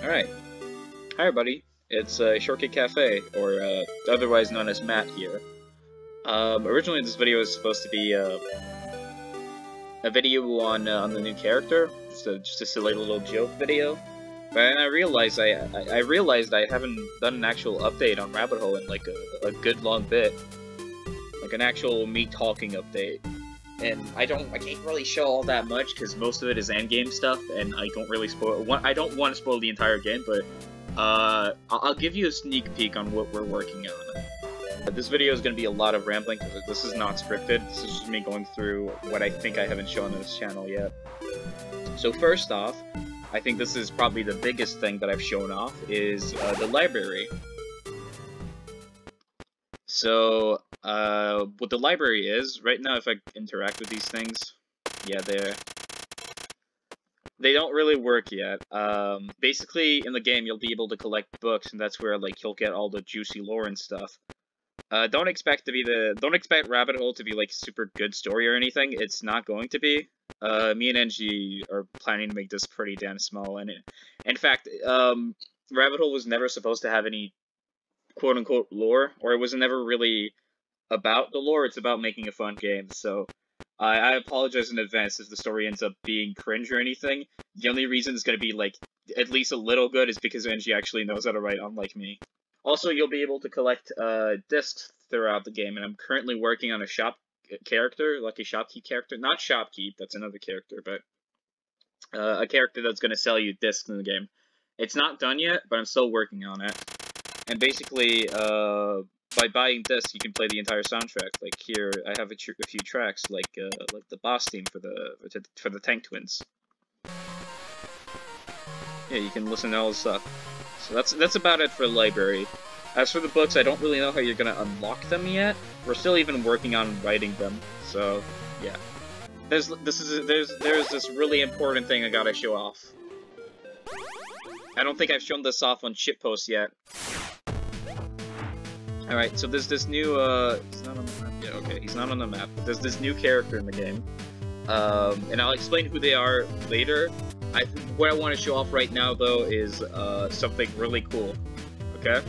Alright. Hi everybody. It's Shortcut Cafe, or otherwise known as Matt here. Originally this video was supposed to be a video on the new character, just a silly little joke video. But then I realized I realized I haven't done an actual update on Rabbit Hole in like a good long bit, like an actual me talking update. And I can't really show all that much because most of it is endgame stuff, and I don't really spoil. I don't want to spoil the entire game, but I'll give you a sneak peek on what we're working on. This video is going to be a lot of rambling because this is not scripted. This is just me going through what I think I haven't shown on this channel yet. So first off, I think this is probably the biggest thing that I've shown off is the library. So, what the library is, right now if I interact with these things, yeah, they don't really work yet. Basically, in the game, you'll be able to collect books, and that's where, like, you'll get all the juicy lore and stuff. Don't expect Rabbit Hole to be, like, super good story or anything. It's not going to be. Me and NG are planning to make this pretty damn small, and in fact, Rabbit Hole was never supposed to have any quote-unquote lore, or it was never really about the lore. It's about making a fun game, so I apologize in advance if the story ends up being cringe or anything. The only reason it's going to be, like, at least a little good is because NG actually knows how to write, unlike me. Also, you'll be able to collect discs throughout the game, and I'm currently working on a shop character, like a shopkeep character. Not shopkeep, that's another character, but a character that's going to sell you discs in the game. It's not done yet, but I'm still working on it. And basically, by buying this, you can play the entire soundtrack. Like here, I have a few tracks, like the boss theme for the Tank Twins. Yeah, you can listen to all the stuff. So that's about it for the library. As for the books, I don't really know how you're gonna unlock them yet. We're still even working on writing them. So yeah, there's this really important thing I gotta show off. I don't think I've shown this off on shitpost yet. Alright, so there's this new, he's not on the map yet, okay, he's not on the map, but there's this new character in the game, and I'll explain who they are later. What I want to show off right now, though, is, something really cool, okay?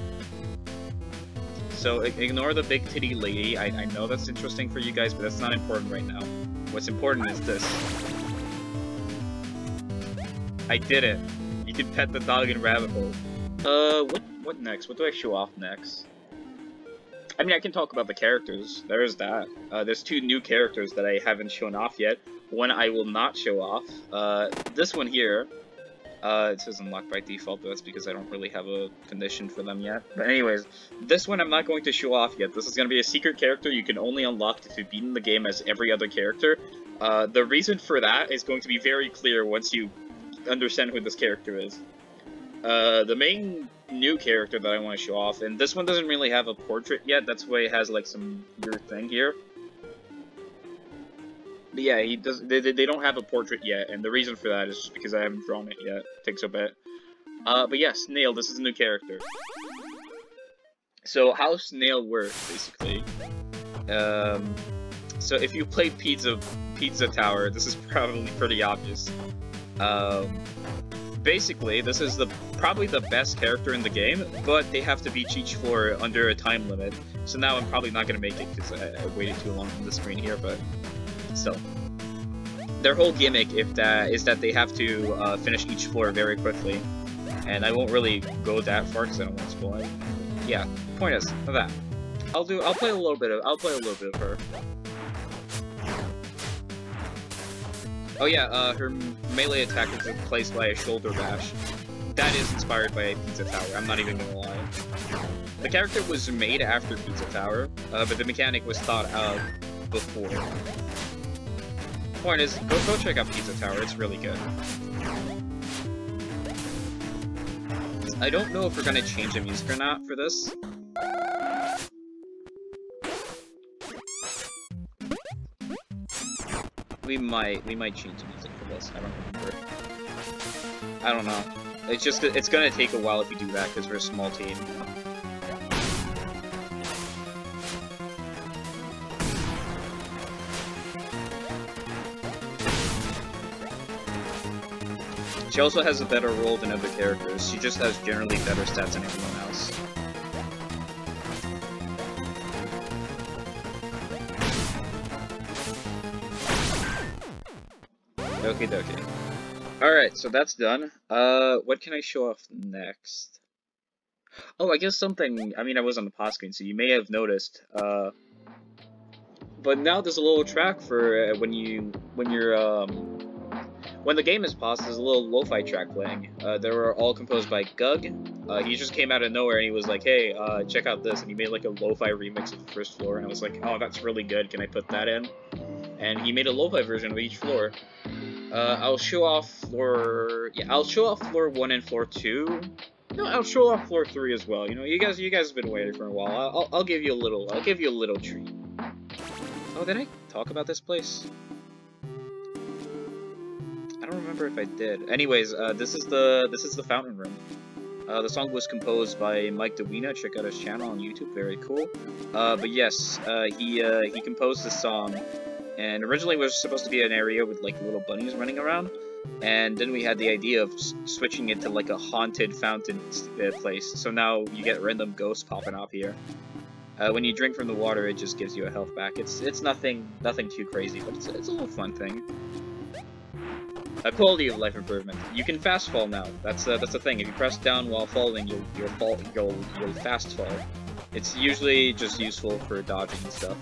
So, ignore the big titty lady. I know that's interesting for you guys, but that's not important right now. What's important is this. I did it! You can pet the dog in Rabbit Hole. What next? What do I show off next? I mean, I can talk about the characters. There's that. There's two new characters that I haven't shown off yet. One I will not show off. This one here, it says unlocked by default, but that's because I don't really have a condition for them yet. But anyways, this one I'm not going to show off yet. This is going to be a secret character you can only unlock if you've beaten the game as every other character. The reason for that is going to be very clear once you understand who this character is. The main new character that I want to show off, and this one doesn't really have a portrait yet, that's why it has like some weird thing here. But yeah, they don't have a portrait yet, and the reason for that is just because I haven't drawn it yet. It takes a bit. But yeah, Snail, this is a new character. So how Snail works, basically. So if you played Pizza Tower, this is probably pretty obvious. Basically, this is probably the best character in the game, but they have to beat each floor under a time limit. So now I'm probably not going to make it because I waited too long on the screen here, but still. Their whole gimmick is that they have to finish each floor very quickly. And I won't really go that far because I don't want to spoil it. Yeah, point is that. I'll play a little bit of her. Oh yeah, her melee attack is replaced by a shoulder bash. That is inspired by Pizza Tower, I'm not even gonna lie. The character was made after Pizza Tower, but the mechanic was thought out before. Point is, go check out Pizza Tower, it's really good. I don't know if we're gonna change the music or not for this. We might change the music for this. I don't remember. I don't know. It's gonna take a while if we do that because we're a small team. She also has a better role than other characters. She just has generally better stats than everyone else. Okie dokie. Alright, so that's done. What can I show off next? Oh, I guess something, I mean, I was on the pause screen, so you may have noticed, but now there's a little track for when the game is paused, there's a little lo-fi track playing. They were all composed by Gug. He just came out of nowhere and he was like, hey, check out this, and he made like a lo-fi remix of the first floor, and I was like, oh, that's really good, can I put that in? And he made a lo-fi version of each floor. I'll show off floor 1 and floor 2. No, I'll show off floor 3 as well. You know, you guys have been waiting for a while. I'll give you a little treat. Oh, did I talk about this place? I don't remember if I did. Anyways, this is the Fountain Room. The song was composed by Mike DeWina. Check out his channel on YouTube. Very cool. But yes, he composed this song, and originally it was supposed to be an area with like little bunnies running around, and then we had the idea of switching it to like a haunted fountain place. So now you get random ghosts popping up here. When you drink from the water, it just gives you a health back. It's nothing too crazy, but it's a little fun thing. A quality of life improvement. You can fast fall now. That's the thing. If you press down while falling, you'll fast fall. It's usually just useful for dodging and stuff.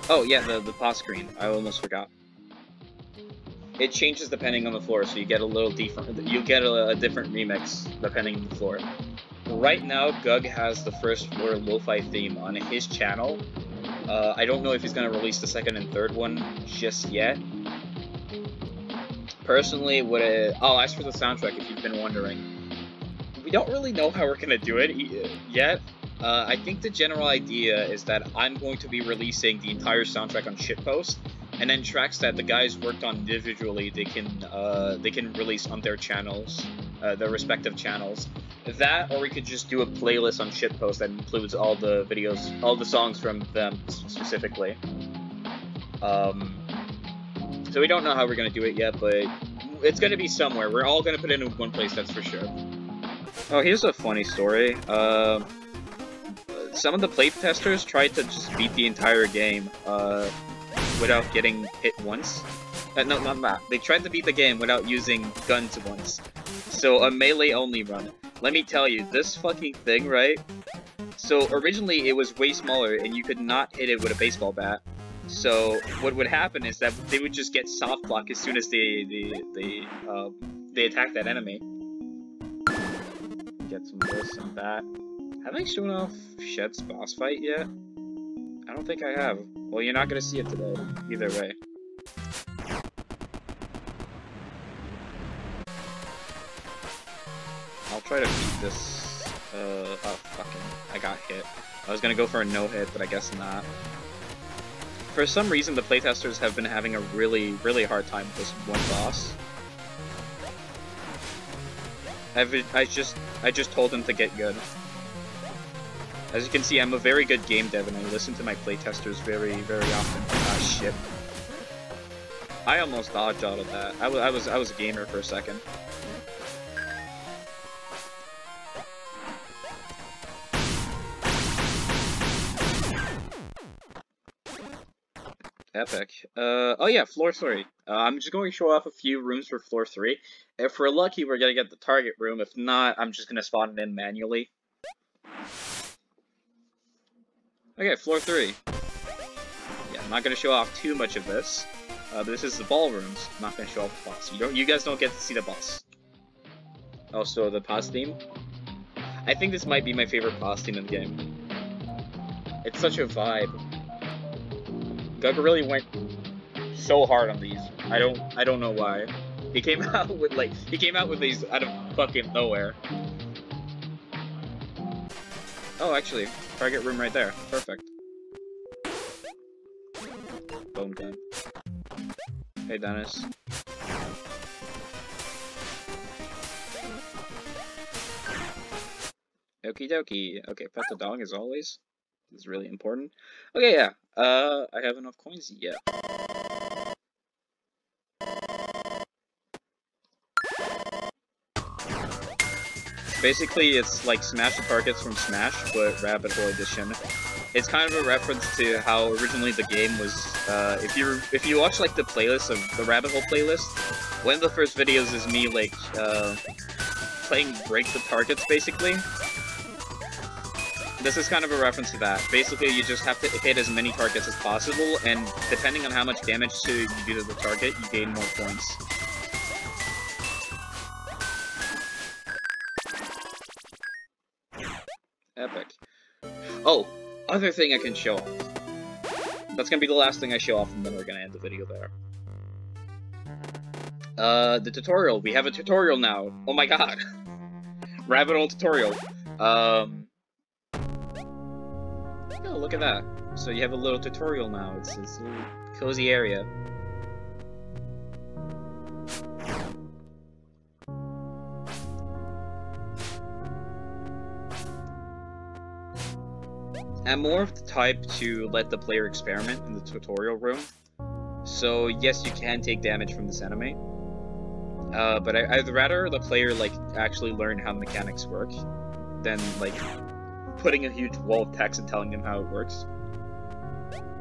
Oh yeah, the pause screen. I almost forgot. It changes depending on the floor, so you get a little different. You get a different remix depending on the floor. Right now, Gug has the first floor lo-fi theme on his channel. I don't know if he's gonna release the second and third one just yet. Personally, as for the soundtrack, if you've been wondering, we don't really know how we're gonna do it yet. I think the general idea is that I'm going to be releasing the entire soundtrack on shitpost, and then tracks that the guys worked on individually, they can release on their channels, their respective channels. That, or we could just do a playlist on shitpost that includes all the videos, all the songs from them specifically. So we don't know how we're gonna do it yet, but it's gonna be somewhere. We're all gonna put it in one place, that's for sure. Oh, here's a funny story. Some of the playtesters tried to just beat the entire game without getting hit once. No, not that. They tried to beat the game without using guns once. So a melee only run. Let me tell you, this fucking thing, right? So originally it was way smaller and you could not hit it with a baseball bat. So what would happen is that they would just get soft block as soon as they attack that enemy. Get some this and that. Have I shown off Shed's boss fight yet? I don't think I have. Well, you're not gonna see it today, either way. I'll try to beat this. Oh fucking! I got hit. I was gonna go for a no-hit, but I guess not. For some reason, the playtesters have been having a really hard time with this one boss. I just told them to get good. As you can see, I'm a very good game dev, and I listen to my playtesters very often. Ah, shit. I almost dodged out of that. I was a gamer for a second. Epic. Oh yeah, floor 3. I'm just going to show off a few rooms for floor 3. If we're lucky, we're gonna get the target room. If not, I'm just gonna spawn it in manually. Okay, floor 3. Yeah, I'm not gonna show off too much of this. This is the ballrooms. I'm not gonna show off the boss. You guys don't get to see the boss. Also, the boss theme. I think this might be my favorite boss theme in the game. It's such a vibe. Gug really went so hard on these. I don't know why. He came out with these out of fucking nowhere. Oh, actually, target room right there. Perfect. Bone gun. Hey, Dennis. Okie dokie. Okay, pet the dog as always. This is really important. Okay, yeah. I have enough coins? Yeah. Basically, it's like Smash the Targets from Smash, but Rabbit Hole Edition. It's kind of a reference to how originally the game was. If you watch like the playlist of the Rabbit Hole playlist, one of the first videos is me like playing Break the Targets, basically. This is kind of a reference to that. Basically, you just have to hit as many targets as possible, and depending on how much damage you do to the target, you gain more points. Epic. Oh, other thing I can show off. That's gonna be the last thing I show off, and then we're gonna end the video there. The tutorial. We have a tutorial now. Oh my god. Rabbit Hole tutorial. Oh, look at that. So you have a little tutorial now. It's a little cozy area. I'm more of the type to let the player experiment in the tutorial room. So yes, you can take damage from this enemy. But I'd rather the player like actually learn how the mechanics work than like putting a huge wall of text and telling them how it works.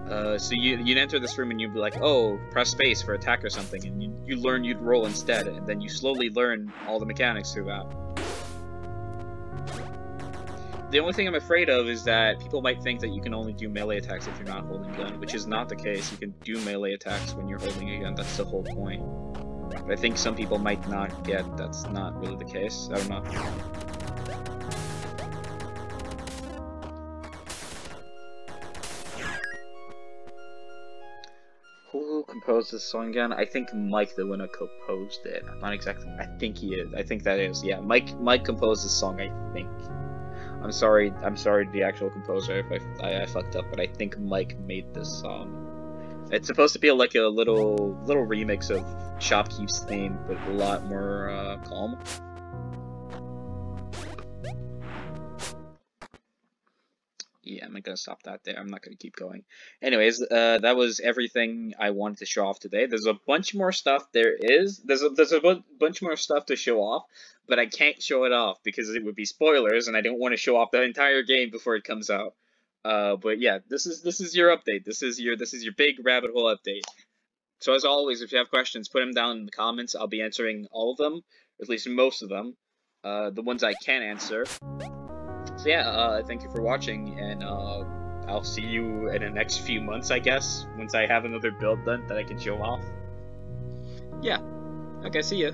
So you'd enter this room and you'd be like, oh, press space for attack or something, and you learn you'd roll instead, and then you slowly learn all the mechanics through that. The only thing I'm afraid of is that people might think that you can only do melee attacks if you're not holding a gun, which is not the case. You can do melee attacks when you're holding a gun, that's the whole point. But I think some people might not get that's not really the case. I don't know. Who composed this song again? I think Mike the one who composed it. Not exactly. I think he is. I think that is. Yeah, Mike composed this song, I think. I'm sorry to the actual composer if I fucked up, but I think Mike made this song. It's supposed to be like a little remix of Shopkeep's theme, but a lot more calm. Yeah, I'm not gonna stop that there. I'm not gonna keep going. Anyways, that was everything I wanted to show off today. There's a bunch more stuff. There's a bunch more stuff to show off, but I can't show it off because it would be spoilers, and I don't want to show off the entire game before it comes out. But yeah, this is your update. This is your big rabbit hole update. So as always, if you have questions, put them down in the comments. I'll be answering all of them, or at least most of them. The ones I can answer. So yeah, thank you for watching, and I'll see you in the next few months, I guess, once I have another build done that I can show off. Yeah, okay, see ya.